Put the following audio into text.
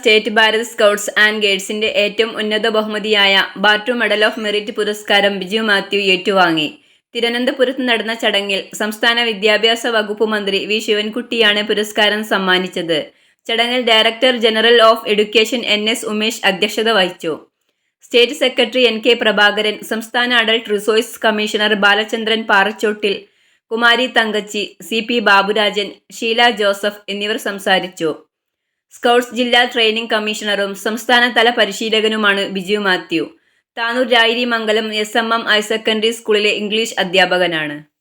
State Bharat scouts and ഗൈഡ്സിന്റെ ഏറ്റവും ഉന്നത ബഹുമതിയായ ബാർട്ടു മെഡൽ ഓഫ് മെറിറ്റ് പുരസ്കാരം ബിജു മാത്യു ഏറ്റുവാങ്ങി. തിരുവനന്തപുരത്ത് നടന്ന ചടങ്ങിൽ സംസ്ഥാന വിദ്യാഭ്യാസ വകുപ്പ് മന്ത്രി വി ശിവൻകുട്ടിയാണ് പുരസ്കാരം സമ്മാനിച്ചത്. ചടങ്ങിൽ director general of education N S. Umesh അധ്യക്ഷത വഹിച്ചു. State secretary N K. പ്രഭാകരൻ, സംസ്ഥാന adult resource commissioner Balachandran Parachottil, Kumari Thankachi, C P. Baburajan, Sheela Joseph എന്നിവർ സംസാരിച്ചു. സ്കൗട്ട്സ് ജില്ലാ ട്രെയിനിംഗ് കമ്മീഷണറും സംസ്ഥാനതല പരിശീലകനുമാണ് Biju Mathew. Tanur Rayiri Mangalam S M M. Higher secondary സ്കൂളിലെ ഇംഗ്ലീഷ് അധ്യാപകനാണ്.